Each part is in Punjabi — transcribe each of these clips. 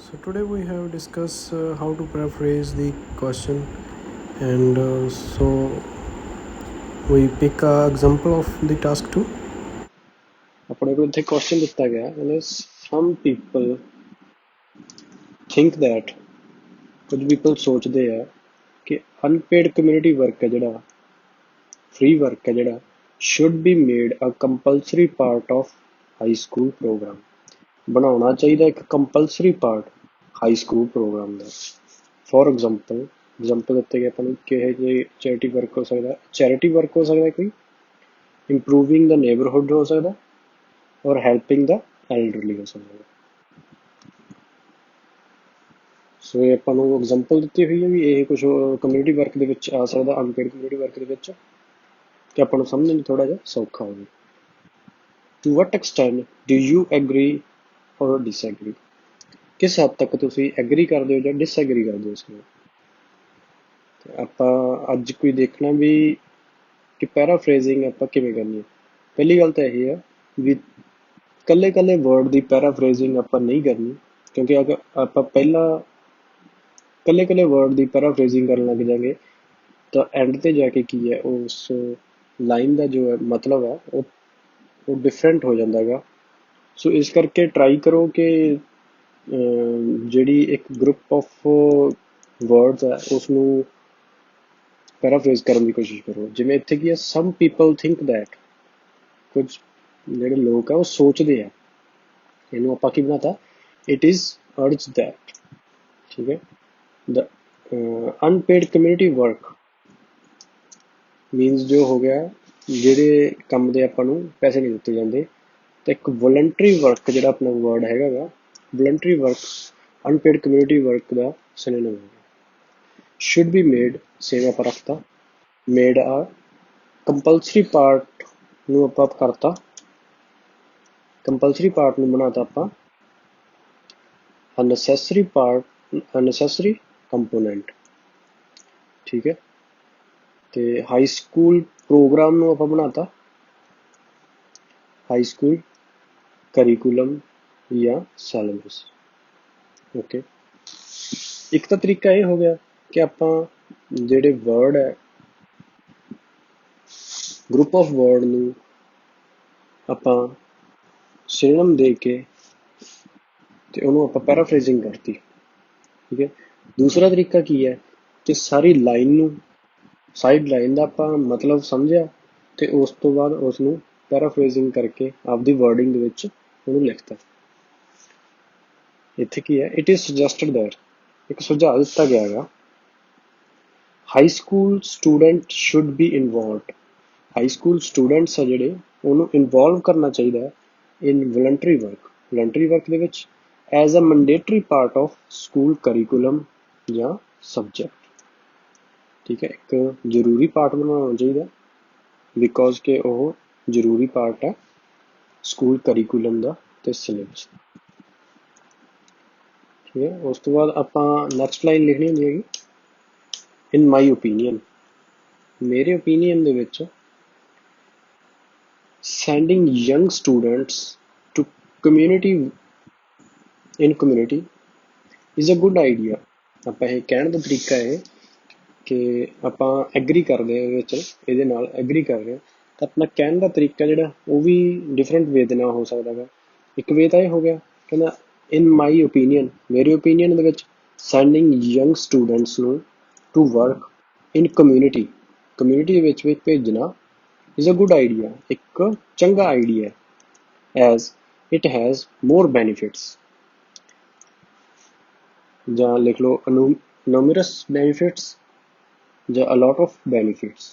So today we have discussed how to paraphrase the question, and we pick a example of the task 2. ਆਪਣੇ ਕੋਲ ਇੱਥੇ ਕੁਐਸਚਨ ਦਿੱਤਾ ਗਿਆ ਹੈ ਸਮ ਪੀਪਲ ਥਿੰਕ ਦੈਟ ਕੁਝ ਪੀਪਲ ਸੋਚਦੇ ਆ ਕਿ ਅਨਪੇਡ ਕਮਿਊਨਿਟੀ ਵਰਕ ਹੈ ਜਿਹੜਾ ਫ੍ਰੀ ਵਰਕ ਹੈ ਜਿਹੜਾ should be made a compulsory part of high school programme ਬਣਾਉਣਾ ਚਾਹੀਦਾ ਇੱਕ compulsory part high school programme ਦਾ ਫੋਰ ਐਗਜ਼ਾਮਪਲ ਦਿੱਤੇ ਗਏ ਆਪਾਂ ਨੂੰ ਕਿਹੋ ਜਿਹੇ ਚੈਰਿਟੀ ਵਰਕ ਹੋ ਸਕਦਾ ਕੋਈ ਇੰਪਰੂਵਿੰਗ ਦਾ ਨੇਬਰਹੁੱਡ ਹੋ ਸਕਦਾ ਔਰ ਹੈਲਪਿੰਗ ਦਾ ਐਲਡਰਲੀ ਹੋ ਸਕਦਾ। ਸੋ ਇਹ ਆਪਾਂ ਨੂੰ ਐਗਜ਼ਾਮਪਲ ਦਿੱਤੀ ਹੋਈ ਹੈ ਵੀ ਇਹ ਕੁਝ ਕਮਿਊਨਿਟੀ ਵਰਕ ਦੇ ਵਿੱਚ ਆ ਸਕਦਾ ਅਨਪੇਡ ਕਮਿਊਨਿਟੀ ਵਰਕ ਦੇ ਵਿੱਚ ਕਿ ਆਪਾਂ ਨੂੰ ਸਮਝਣ ਥੋੜਾ ਜਿਹਾ ਸੌਖਾ ਹੋਵੇ। To what extent do you agree or disagree, ਕਿਸ ਹੱਦ ਤੱਕ ਤੁਸੀਂ ਐਗਰੀ ਕਰਦੇ ਹੋ ਜਾਂ ਡਿਸਐਗਰੀ ਕਰਦੇ ਹੋ ਇਸ ਨਾਲ। ਆਪਾਂ ਅੱਜ ਕੋਈ ਦੇਖਣਾ ਵੀ ਕਿ ਪੈਰਾਫਰੇਜ਼ਿੰਗ ਆਪਾਂ ਕਿਵੇਂ ਕਰਨੀ ਹੈ। ਪਹਿਲੀ ਗੱਲ ਤਾਂ ਇਹ ਆ ਵੀ ਕੱਲੇ ਵਰਡ ਦੀ ਪੈਰਾਫਰੇਜ਼ਿੰਗ ਆਪਾਂ ਨਹੀਂ ਕਰਨੀ, ਕਿਉਂਕਿ ਅਗਰ ਆਪਾਂ ਪਹਿਲਾਂ ਕੱਲੇ ਵਰਡ ਦੀ ਪੈਰਾਫਰੇਜ਼ਿੰਗ ਕਰਨ ਲੱਗ ਜਾਂਗੇ ਤਾਂ ਐਂਡ ਤੇ ਜਾ ਕੇ ਕੀ ਹੈ ਉਸ ਲਾਈਨ ਦਾ ਜੋ ਹੈ ਮਤਲਬ ਹੈ ਉਹ ਡਿਫਰੈਂਟ ਹੋ ਜਾਂਦਾ ਹੈਗਾ। ਸੋ ਇਸ ਕਰਕੇ ਟਰਾਈ ਕਰੋ ਕਿ ਜਿਹੜੀ ਇੱਕ ਗਰੁੱਪ ਆਫ ਵਰਡਸ ਹੈ ਉਸ ਨੂੰ ਪੈਰਾਫਰੇਜ਼ ਕਰਨ ਦੀ ਕੋਸ਼ਿਸ਼ ਕਰੋ। ਜਿਵੇਂ ਇੱਥੇ ਕੀ ਹੈ, ਸਮ ਪੀਪਲ ਥਿੰਕ ਦੈਟ, ਕੁਝ ਜਿਹੜੇ ਲੋਕ ਆ ਉਹ ਸੋਚਦੇ ਆ, ਇਹਨੂੰ ਆਪਾਂ ਕੀ ਬਣਾਤਾ, ਇਟ ਇਜ਼ ਅਰਜ ਦੈਟ। ਠੀਕ ਹੈ, ਦ ਅਨਪੇਡ ਕਮਿਊਨਿਟੀ ਵਰਕ ਮੀਨਸ ਜੋ ਹੋ ਗਿਆ ਜਿਹੜੇ ਕੰਮ ਦੇ ਆਪਾਂ ਨੂੰ ਪੈਸੇ ਨਹੀਂ ਦਿੱਤੇ ਜਾਂਦੇ, ਤੇ ਇੱਕ ਵੋਲੰਟਰੀ ਵਰਕ ਜਿਹੜਾ ਆਪਣਾ ਵਰਡ ਹੈਗਾ ਗਾ voluntary work unpaid community work ਦਾ ਸਿਨੋਨਿਮ ਹੈਗਾ। ਸ਼ੁੱਡ ਬੀ ਮੇਡ ਸੇਮ ਆਪਾਂ ਰੱਖਤਾ, ਮੇਡ ਆ ਕੰਪਲਸਰੀ ਪਾਰਟ ਨੂੰ ਆਪਾਂ ਕਰਤਾ, ਕੰਪਲਸਰੀ ਪਾਰਟ ਨੂੰ ਬਣਾਤਾ ਆਪਾਂ ਅਨਨੈਸੈਸਰੀ ਕੰਪੋਨੈਂਟ। ਠੀਕ ਹੈ, ਤੇ ਹਾਈ ਸਕੂਲ ਪ੍ਰੋਗਰਾਮ ਨੂੰ ਆਪਾਂ ਬਣਾਤਾ ਹਾਈ ਸਕੂਲ ਕਰਿਕੂਲਮ ਜਾਂ ਸਿਲੇਬਸ। ਓਕੇ, ਇੱਕ ਤਾਂ ਤਰੀਕਾ ਇਹ ਹੋ ਗਿਆ ਕਿ ਆਪਾਂ ਜਿਹੜੇ ਵਰਡ ਹੈ ਗਰੁੱਪ ਆਫ ਵਰਡ ਨੂੰ ਆਪਾਂ ਸਿਨੋਨਿਮ ਦੇ ਕੇ ਤੇ ਉਹਨੂੰ ਆਪਾਂ ਪੈਰਾਫਰੇਜ਼ਿੰਗ ਕਰਤੀ। ਠੀਕ ਹੈ, ਦੂਸਰਾ ਤਰੀਕਾ ਕੀ ਹੈ ਕਿ ਸਾਰੀ ਲਾਈਨ ਨੂੰ ਸਾਈਡ ਲਾਈਨ ਦਾ ਆਪਾਂ ਮਤਲਬ ਸਮਝਿਆ ਤੇ ਉਸ ਤੋਂ ਬਾਅਦ ਉਸ ਨੂੰ ਪੈਰਾਫਰੇਜ਼ਿੰਗ ਕਰਕੇ ਆਪਦੀ ਵਰਡਿੰਗ ਦੇ ਵਿੱਚ ਉਹਨੂੰ ਲਿਖਤਾ। ਇੱਥੇ ਕੀ ਹੈ, ਇਟ ਇਜ਼ ਸੁਜੈਸਟਡ ਦੈਟ, ਇੱਕ ਸੁਝਾਅ ਦਿੱਤਾ ਗਿਆ ਹੈਗਾ, high school student should be involved, high school students ਆ ਜਿਹੜੇ ਉਹਨੂੰ ਇਨਵੋਲਵ ਕਰਨਾ ਚਾਹੀਦਾ ਇਨ ਵੋਲੰਟਰੀ ਵਰਕ ਦੇ ਵਿੱਚ as a mandatory part of school curriculum ਜਾਂ ਸਬਜੈਕਟ। ਠੀਕ ਹੈ, ਇੱਕ ਜ਼ਰੂਰੀ ਪਾਰਟ ਬਣਾਉਣਾ ਚਾਹੀਦਾ ਬਿਕੋਜ਼ ਕਿ ਉਹ ਜ਼ਰੂਰੀ ਪਾਰਟ ਹੈ ਸਕੂਲ ਕਰਿਕੂਲਮ ਦਾ ਤੇ ਸਿਲੇਬਸ। ਠੀਕ ਹੈ, ਉਸ ਤੋਂ ਬਾਅਦ ਆਪਾਂ ਨੈਕਸਟ ਲਾਈਨ ਲਿਖਣੀ ਹੁੰਦੀ ਹੈਗੀ, ਇਨ ਮਾਈ ਓਪੀਨੀਅਨ, ਮੇਰੇ ਓਪੀਨੀਅਨ ਦੇ ਵਿੱਚ sending young students to community is a good idea। ਆਪਾਂ ਇਹ ਕਹਿਣ ਦਾ ਤਰੀਕਾ ਹੈ ਕਿ ਆਪਾਂ ਐਗਰੀ ਕਰਦੇ ਹਾਂ ਇਹਦੇ ਨਾਲ ਐਗਰੀ ਕਰ ਰਹੇ ਹਾਂ ਤਾਂ ਆਪਣਾ ਕਹਿਣ ਦਾ ਤਰੀਕਾ ਜਿਹੜਾ ਉਹ ਵੀ ਡਿਫਰੈਂਟ ਵੇ ਦੇ ਨਾਲ ਹੋ ਸਕਦਾ ਹੈਗਾ। ਇੱਕ ਵੇ ਤਾਂ ਇਹ ਹੋ ਗਿਆ ਕਹਿੰਦਾ ਇਨ ਮਾਈ ਓਪੀਨੀਅਨ, ਮੇਰੇ ਓਪੀਨੀਅਨ ਦੇ ਵਿੱਚ ਸੈਂਡਿੰਗ ਯੰਗ ਸਟੂਡੈਂਟਸ ਨੂੰ ਟੂ ਵਰਕ ਇਨ ਕਮਿਊਨਿਟੀ ਦੇ ਵਿੱਚ ਭੇਜਣਾ is a good idea, ਇੱਕ ਚੰਗਾ idea as it has more benefits, ਜਾਂ ਲਿਖ ਲਓ numerous benefits ਜਾਂ a lot of benefits,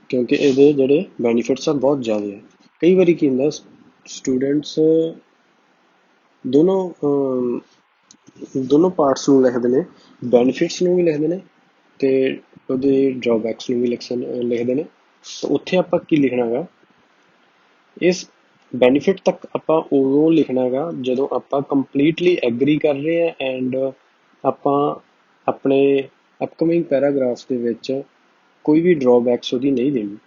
ਕਿਉਂਕਿ ਇਹਦੇ ਜਿਹੜੇ benefits ਆ ਬਹੁਤ ਜ਼ਿਆਦਾ ਹੈ। ਕਈ ਵਾਰੀ ਕੀ ਹੁੰਦਾ ਸਟੂਡੈਂਟਸ ਦੋਨੋਂ ਪਾਰਟਸ ਨੂੰ ਲਿਖਦੇ ਨੇ, ਬੈਨੀਫਿਟਸ ਨੂੰ ਵੀ ਲਿਖਦੇ ਨੇ ਤੇ ਉਹਦੇ ਡਰਾਬੈਕਸ ਨੂੰ ਵੀ ਲਿਖਦੇ ਨੇ। ਤਾਂ ਉੱਥੇ ਆਪਾਂ ਕੀ ਲਿਖਣਾ ਹੈਗਾ, ਇਸ ਬੈਨੀਫਿਟ ਤੱਕ ਆਪਾਂ ਉਦੋਂ ਲਿਖਣਾ ਹੈਗਾ ਜਦੋਂ ਆਪਾਂ ਕੰਪਲੀਟਲੀ ਐਗਰੀ ਕਰ ਰਹੇ ਹਾਂ ਐਂਡ ਆਪਾਂ ਆਪਣੇ ਅਪਕਮਿੰਗ ਪੈਰਾਗ੍ਰਾਫs ਦੇ ਵਿੱਚ ਕੋਈ ਵੀ ਡਰਾਬੈਕਸ ਉਹਦੀ ਨਹੀਂ ਦੇਣੀ।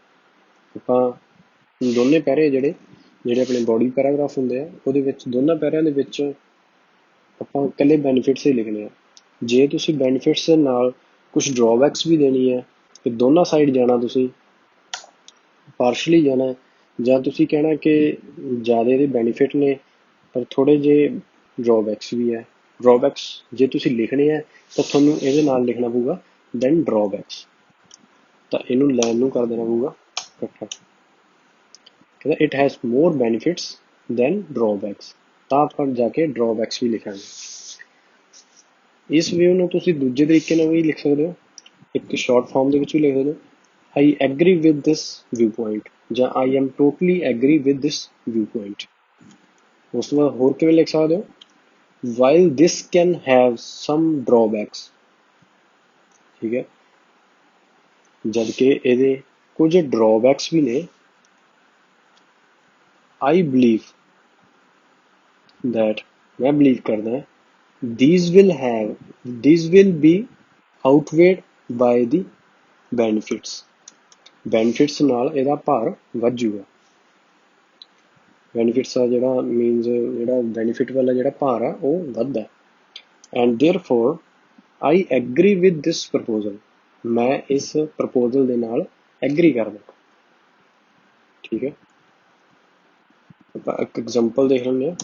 ਆਪਾਂ ਦੋਨੇ ਪੈਰੇ ਜਿਹੜੇ ਆਪਣੇ ਬੋਡੀ ਪੈਰਾਗ੍ਰਾਫ ਹੁੰਦੇ ਆ ਉਹਦੇ ਵਿੱਚ ਦੋਨਾਂ ਪੈਰਿਆਂ ਦੇ ਵਿੱਚ ਆਪਾਂ ਇਕੱਲੇ ਬੈਨੀਫਿਟਸ ਹੀ ਲਿਖਣੇ ਆ। ਜੇ ਤੁਸੀਂ ਬੈਨੀਫਿਟਸ ਦੇ ਨਾਲ ਕੁਝ ਡਰਾਬੈਕਸ ਵੀ ਦੇਣੀ ਹੈ ਤੇ ਦੋਨਾਂ ਸਾਈਡ ਜਾਣਾ, ਤੁਸੀਂ ਪਾਰਸ਼ਲੀ ਜਾਣਾ ਹੈ, ਜਾਂ ਤੁਸੀਂ ਕਹਿਣਾ ਕਿ ਜ਼ਿਆਦਾ ਇਹਦੇ ਬੈਨੀਫਿਟ ਨੇ ਪਰ ਥੋੜ੍ਹੇ ਜਿਹੇ ਡਰਾਬੈਕਸ ਵੀ ਹੈ। ਡਰਾਬੈਕਸ ਜੇ ਤੁਸੀਂ ਲਿਖਣੇ ਹੈ ਤਾਂ ਤੁਹਾਨੂੰ ਇਹਦੇ ਨਾਲ ਲਿਖਣਾ ਪਊਗਾ ਦੈਨ ਡਰਾਬੈਕਸ, ਤਾਂ ਇਹਨੂੰ ਲਾਈਨ ਨੂੰ ਕਰ ਦੇਣਾ ਪਊਗਾ ਇਕੱਠਾ। ਕਹਿੰਦਾ it has more benefits than drawbacks, ਤਾਂ ਆਪਾਂ ਜਾ ਕੇ ਡਰਾਬੈਕਸ ਵੀ ਲਿਖਾਂਗੇ। ਇਸ ਵਿਊ ਨੂੰ ਤੁਸੀਂ ਦੂਜੇ ਤਰੀਕੇ ਨਾਲ ਵੀ ਲਿਖ ਸਕਦੇ ਹੋ, ਇੱਕ ਸ਼ਾਰਟ ਫਾਰਮ ਦੇ ਵਿੱਚ ਵੀ ਲਿਖ ਸਕਦੇ ਹੋ, I agree with this view point, ਜਾਂ I am totally agree with this view point. ਉਸ ਤੋਂ ਬਾਅਦ ਹੋਰ ਕਿਵੇਂ ਲਿਖ ਸਕਦੇ ਹੋ, while this can have some drawbacks, ਠੀਕ ਹੈ, ਜਦ ਕਿ ਇਹਦੇ ਕੁਝ drawbacks ਵੀ ਨੇ, I believe that, ਮੈਂ believe ਕਰਦਾ, these will be outweighed by the benefits ਨਾਲ ਇਹਦਾ ਭਾਰ ਵੱਧ ਜੂਗਾ। ਬੈਨੀਫਿਟਸ ਦਾ ਜਿਹੜਾ ਮੀਨਸ ਜਿਹੜਾ ਬੈਨੀਫਿਟ ਵਾਲਾ ਜਿਹੜਾ ਭਾਰ ਆ ਉਹ ਵੱਧਦਾ। And therefore I agree with this proposal, ਮੈਂ ਇਸ ਪ੍ਰਪੋਜ਼ਲ ਦੇ ਨਾਲ ਐਗਰੀ ਕਰਦਾ। ਠੀਕ ਹੈ, ਆਪਾਂ ਇੱਕ ਐਗਜ਼ਾਮਪਲ ਦੇਖ ਲੈਂਦੇ ਹਾਂ।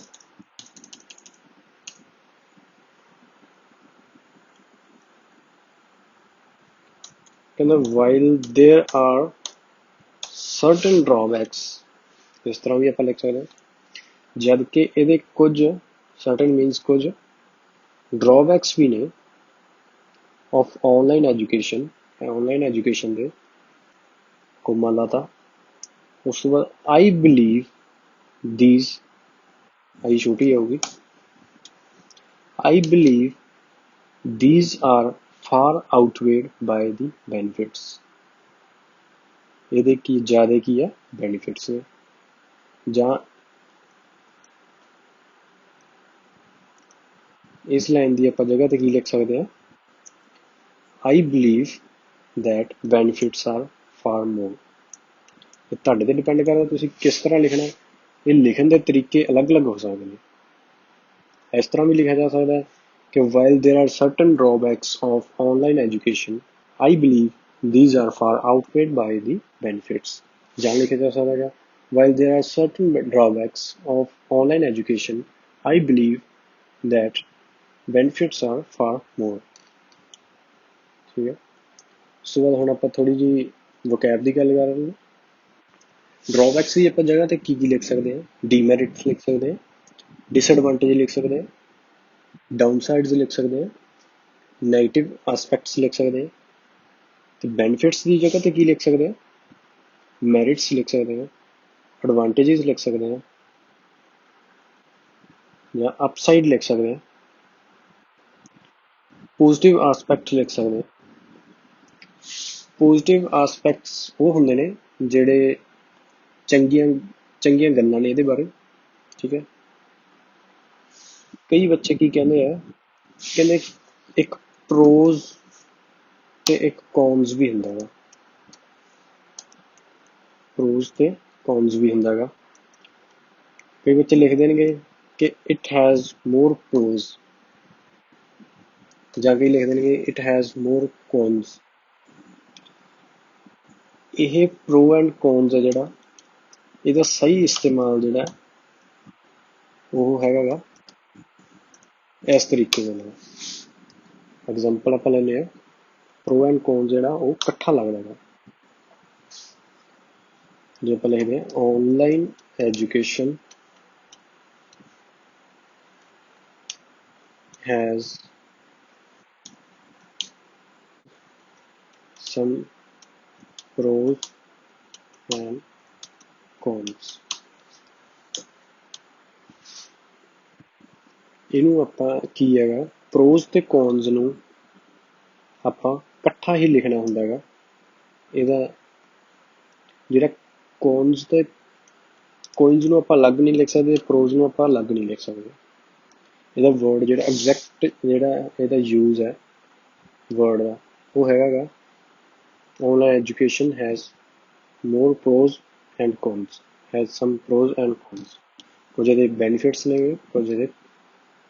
ਕਹਿੰਦਾ while there are certain drawbacks, ਇਸ ਤਰ੍ਹਾਂ ਵੀ ਆਪਾਂ ਲਿਖ ਸਕਦੇ ਹਾਂ, ਜਦ ਕਿ ਇਹਦੇ ਕੁਝ ਸਰਟਨ ਮੀਨਸ ਕੁਝ ਡਰਾਬੈਕਸ ਵੀ ਨੇ of online education, online education ਦੇ ਕੋਮਾ ਲਾਤਾ। ਉਸ ਤੋਂ ਬਾਅਦ ਆਈ ਬਿਲੀਵ these, ਆਈ ਛੋਟੀ ਆਊਗੀ, I believe these are far outweighed by the benefits, ਇਹਦੇ ਕੀ ਜ਼ਿਆਦਾ ਕੀ ਹੈ ਬੈਨੀਫਿਟਸ ਨੇ। ਜਾਂ ਇਸ ਲਾਈਨ ਦੀ ਆਪਾਂ ਜਗ੍ਹਾ ਤੇ ਕੀ ਲਿਖ ਸਕਦੇ ਹਾਂ, I believe that benefits are far more। ਇਹ ਤੁਹਾਡੇ ਤੇ ਡਿਪੈਂਡ ਕਰਦਾ ਤੁਸੀਂ ਕਿਸ ਤਰ੍ਹਾਂ ਲਿਖਣਾ। ਇਹ ਲਿਖਣ ਦੇ ਤਰੀਕੇ ਅਲੱਗ-ਅਲੱਗ ਹੋ ਸਕਦੇ ਨੇ। ਇਸ ਤਰ੍ਹਾਂ ਵੀ ਲਿਖਿਆ ਜਾ ਸਕਦਾ ਹੈ ਕਿ while there are certain drawbacks of online education, I believe these are far outweighed by the benefits। ਜਾਂ ਲਿਖਿਆ ਜਾ ਸਕਦਾ ਹੈ while there are certain drawbacks of online education, I believe that benefits are far more। ਠੀਕ ਹੈ, ਉਸ ਤੋਂ ਬਾਅਦ ਹੁਣ ਆਪਾਂ ਥੋੜ੍ਹੀ ਜਿਹੀ vocab ਦੀ ਗੱਲ ਕਰ ਰਹੇ ਹਾਂ। ਡਰਾਬੈਕਸ ਦੀ ਆਪਾਂ ਜਗ੍ਹਾ ਤੇ ਕੀ ਕੀ ਲਿਖ ਸਕਦੇ ਹਾਂ, ਡੀਮੈਰਿਟਸ ਲਿਖ ਸਕਦੇ ਹਾਂ, ਡਿਸਐਡਵਾਂਟੇਜ ਲਿਖ ਸਕਦੇ ਹਾਂ, ਡਾਊਨਸਾਈਡਸ ਲਿਖ ਸਕਦੇ ਹਾਂ, ਨੈਗੇਟਿਵ ਆਸਪੈਕਟਸ ਲਿਖ ਸਕਦੇ ਹਾਂ, ਤੇ ਬੈਨੀਫਿਟਸ ਦੀ ਜਗ੍ਹਾ ਤੇ ਕੀ ਲਿਖ ਸਕਦੇ ਹਾਂ, ਮੈਰਿਟਸ ਲਿਖ ਸਕਦੇ ਹਾਂ, ਐਡਵਾਂਟੇजेस ਲਿਖ ਸਕਦੇ ਹਾਂ, ਜਾਂ ਅਪਸਾਈਡ ਲਿਖ ਸਕਦੇ ਹਾਂ, ਪੋਜ਼ਿਟਿਵ ਆਸਪੈਕਟ ਲਿਖ ਸਕਦੇ ਹਾਂ। ਪੋਜ਼ਿਟਿਵ ਆਸਪੈਕਟਸ ਉਹ ਹੁੰਦੇ ਨੇ ਜਿਹੜੇ ਚੰਗੀਆਂ ਗੱਲਾਂ ਨੇ ਇਹਦੇ ਬਾਰੇ। ਠੀਕ ਹੈ, ਕਈ ਬੱਚੇ ਕੀ ਕਹਿੰਦੇ ਆ, ਕਹਿੰਦੇ ਇੱਕ ਪ੍ਰੋਜ਼ ਤੇ ਇੱਕ ਕੌਨਸ ਵੀ ਹੁੰਦਾ ਗਾ, ਪ੍ਰੋਜ਼ ਤੇ ਕੌਨਸ ਵੀ ਹੁੰਦਾ ਗਾ। ਕਈ ਬੱਚੇ ਲਿਖ ਦੇਣਗੇ ਕਿ ਇਟ ਹੈਜ਼ ਮੋਰ ਪ੍ਰੋਜ਼, ਜਾਂ ਕਈ ਲਿਖ ਦੇਣਗੇ ਇਟ ਹੈਜ਼ ਮੋਰ ਕੌਨਸ। ਇਹ ਪ੍ਰੋ ਐਂਡ ਕੌਨਸ ਆ ਜਿਹੜਾ, ਇਹਦਾ ਸਹੀ ਇਸਤੇਮਾਲ ਜਿਹੜਾ ਉਹ ਹੈਗਾ ਗਾ ਇਸ ਤਰੀਕੇ ਦੇ ਨਾਲ। ਐਗਜ਼ਾਮਪਲ ਆਪਾਂ ਲੈਂਦੇ ਹਾਂ, ਪ੍ਰੋ ਐਂਡ ਕੌਨਸ ਜਿਹੜਾ ਉਹ ਇਕੱਠਾ ਲੱਗਦਾ ਗਾ। ਜੇ ਆਪਾਂ ਲਿਖਦੇ ਹਾਂ online education has some pros and cons, ਇਹਨੂੰ ਆਪਾਂ ਕੀ ਹੈਗਾ, ਪ੍ਰੋਜ਼ ਤੇ ਕੌਨਸ ਨੂੰ ਆਪਾਂ ਇਕੱਠਾ ਹੀ ਲਿਖਣਾ ਹੁੰਦਾ ਹੈਗਾ। ਇਹਦਾ ਜਿਹੜਾ ਕੌਨਸ ਤੇ ਕੋਇਨਸ ਨੂੰ ਆਪਾਂ ਅਲੱਗ ਨਹੀਂ ਲਿਖ ਸਕਦੇ, ਪ੍ਰੋਜ਼ ਨੂੰ ਆਪਾਂ ਅਲੱਗ ਨਹੀਂ ਲਿਖ ਸਕਦੇ। ਇਹਦਾ ਵਰਡ ਜਿਹੜਾ ਐਗਜ਼ੈਕਟ ਜਿਹੜਾ ਇਹਦਾ ਯੂਜ਼ ਹੈ ਵਰਡ ਦਾ ਉਹ ਹੈਗਾ ਗਾ, online education has more pros and cons, has some pros and cons. ਕੁਝ ਇਹਦੇ ਬੈਨੀਫਿਟਸ ਨੇ, ਕੁਝ ਇਹਦੇ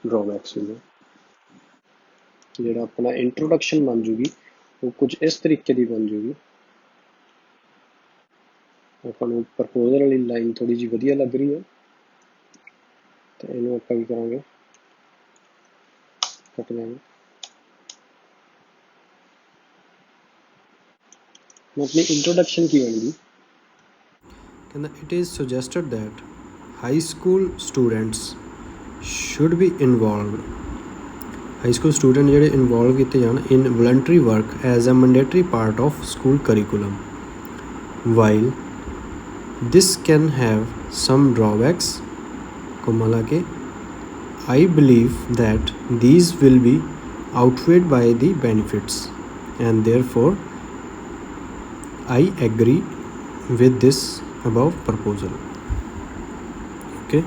ਡਰੋਬੈਕਸ ਹੁੰਦੇ। ਜਿਹੜਾ ਆਪਣਾ ਇੰਟਰੋਡਕਸ਼ਨ ਬਣ ਜੂਗੀ ਉਹ ਕੁਝ ਇਸ ਤਰੀਕੇ ਦੀ ਬਣ ਜੂਗੀ, ਆਪਾਂ ਨੂੰ ਪ੍ਰਪੋਜ਼ਲ ਵਾਲੀ ਲਾਈਨ ਥੋੜੀ ਜਿਹੀ ਵਧੀਆ ਲੱਗ ਰਹੀ ਹੈ, ਤੇ ਇਹਨੂੰ ਆਪਾਂ ਕੀ ਕਰਾਂਗੇ, ਕੱਟ ਲਾਂਗੇ। ਆਪਣੀ ਇੰਟਰੋਡਕਸ਼ਨ ਕੀ ਬਣੂਗੀ, ਕਹਿੰਦਾ it is suggested that high school students should be involved, high school student ਜਿਹੜੇ ਇਨਵੋਲਵ ਕੀਤੇ ਜਾਣ in voluntary work as a mandatory part of school curriculum. While this can have some drawbacks, ਹਾਲਾਂਕਿ I believe that these will be outweighed by the benefits, and therefore I agree with this above proposal. Okay.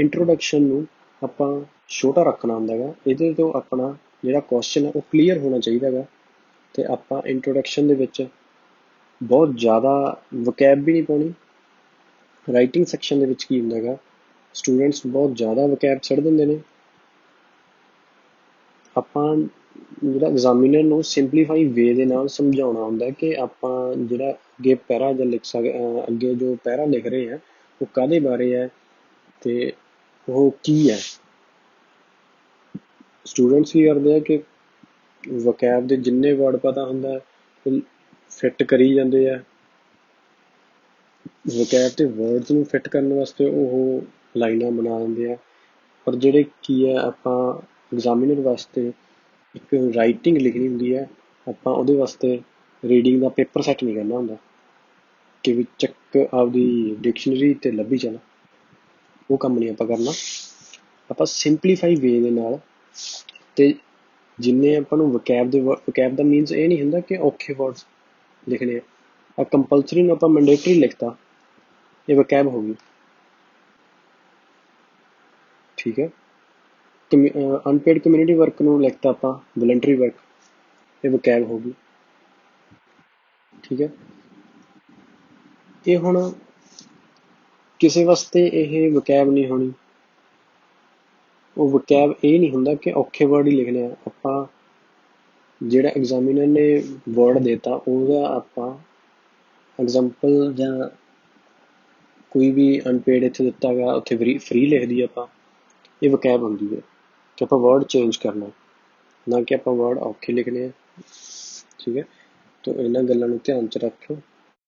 Introduction ਨੂੰ ਆਪਾਂ ਛੋਟਾ ਰੱਖਣਾ ਹੁੰਦਾ ਗਾ, ਇਹਦੇ ਤੋਂ ਆਪਣਾ ਜਿਹੜਾ ਕੁਐਸਚਨ ਹੈ ਉਹ ਕਲੀਅਰ ਹੋਣਾ ਚਾਹੀਦਾ ਗਾ, ਤੇ ਆਪਾਂ ਇੰਟਰੋਡਕਸ਼ਨ ਦੇ ਵਿੱਚ ਬਹੁਤ ਜ਼ਿਆਦਾ ਵਕੈਬ ਵੀ ਨਹੀਂ ਪਾਉਣੀ। ਰਾਈਟਿੰਗ ਸੈਕਸ਼ਨ ਦੇ ਵਿੱਚ ਕੀ ਹੁੰਦਾ ਗਾ, ਸਟੂਡੈਂਟਸ ਬਹੁਤ ਜ਼ਿਆਦਾ ਵਕੈਬ ਛੱਡ ਦਿੰਦੇ ਨੇ। ਆਪਾਂ ਜਿਹੜਾ ਐਗਜ਼ਾਮੀਨਰ ਨੂੰ ਸਿੰਪਲੀਫਾਈ ਵੇ ਦੇ ਨਾਲ ਸਮਝਾਉਣਾ ਹੁੰਦਾ ਕਿ ਆਪਾਂ ਜਿਹੜਾ ਅੱਗੇ ਪੈਰਾ ਜਾਂ ਅੱਗੇ ਜੋ ਪੈਰਾ ਲਿਖ ਰਹੇ ਹਾਂ ਉਹ ਕਾਹਦੇ ਬਾਰੇ ਹੈ ਤੇ ਉਹ ਕੀ ਹੈ। ਸਟੂਡੈਂਟਸ ਕੀ ਕਰਦੇ ਆ ਕਿ ਵਕੈਬ ਦੇ ਜਿੰਨੇ ਵਰਡ ਪਤਾ ਹੁੰਦਾ ਫਿੱਟ ਕਰੀ ਜਾਂਦੇ ਆ, ਵਕੈਬ ਤੇ ਵਰਡਸ ਨੂੰ ਫਿੱਟ ਕਰਨ ਵਾਸਤੇ ਉਹ ਲਾਈਨਾਂ ਬਣਾ ਦਿੰਦੇ ਆ, ਪਰ ਜਿਹੜੇ ਕੀ ਹੈ ਆਪਾਂ ਐਗਜ਼ਾਮੀਨਰ ਵਾਸਤੇ ਇੱਕ ਰਾਈਟਿੰਗ ਲਿਖਣੀ ਹੁੰਦੀ ਹੈ, ਆਪਾਂ ਉਹਦੇ ਵਾਸਤੇ ਰੀਡਿੰਗ ਦਾ ਪੇਪਰ ਸੈੱਟ ਨਹੀਂ ਕਰਨਾ ਹੁੰਦਾ ਕਿ ਵੀ ਚੱਕ ਆਪਦੀ ਡਿਕਸ਼ਨਰੀ ਤੇ ਲੱਭੀ ਚੱਲ, ਉਹ ਕੰਮ ਨਹੀਂ ਆਪਾਂ ਕਰਨਾ। ਆਪਾਂ ਸਿੰਪਲੀਫਾਈ ਵੇ ਦੇ ਨਾਲ, ਤੇ ਜਿੰਨੇ ਆਪਾਂ ਨੂੰ ਵਕੈਬ ਦਾ ਮੀਨਸ ਇਹ ਨਹੀਂ ਹੁੰਦਾ ਕਿ ਔਖੇ ਵਰਡਸ ਲਿਖਣੇ ਆ, ਕੰਪਲਸਰੀ ਨੂੰ ਆਪਾਂ ਮੈਂਡੇਟਰੀ ਲਿਖਤਾ, ਇਹ ਵਕੈਬ ਹੋ ਗਈ, ਠੀਕ ਹੈ। ਅਨਪੇਡ ਕਮਿਊਨਿਟੀ ਵਰਕ ਨੂੰ ਲਿਖਤਾ ਆਪਾਂ ਵਲੰਟਰੀ ਵਰਕ, ਇਹ ਵਕੈਬ ਹੋ ਗਈ, ਠੀਕ ਹੈ। ਇਹ ਹੁਣ ਕਿਸੇ ਵਾਸਤੇ ਇਹ ਵਕੈਬ ਨਹੀਂ ਹੋਣੀ, ਉਹ ਵਕੈਬ ਇਹ ਨਹੀਂ ਹੁੰਦਾ ਕਿ ਔਖੇ ਵਰਡ ਹੀ ਲਿਖਣੇ ਆ, ਆਪਾਂ ਜਿਹੜਾ ਐਗਜ਼ਾਮੀਨਰ ਨੇ ਵਰਡ ਦੇਤਾ ਉਹਦਾ ਆਪਾਂ ਐਗਜ਼ਾਮਪਲ ਜਾਂ ਕੋਈ ਵੀ ਅਨਪੇਡ ਇੱਥੇ ਦਿੱਤਾ ਗਾ ਉੱਥੇ ਫਰੀ ਲਿਖ ਦਈਏ ਆਪਾਂ, ਇਹ ਵਕੈਬ ਹੁੰਦੀ ਹੈ ਕਿ ਆਪਾਂ ਵਰਡ ਚੇਂਜ ਕਰਨਾ, ਨਾ ਕਿ ਆਪਾਂ ਵਰਡ ਔਖੇ ਲਿਖਣੇ ਆ, ਠੀਕ ਹੈ। ਤਾਂ ਇਹਨਾਂ ਗੱਲਾਂ ਨੂੰ ਧਿਆਨ 'ਚ ਰੱਖਿਓ।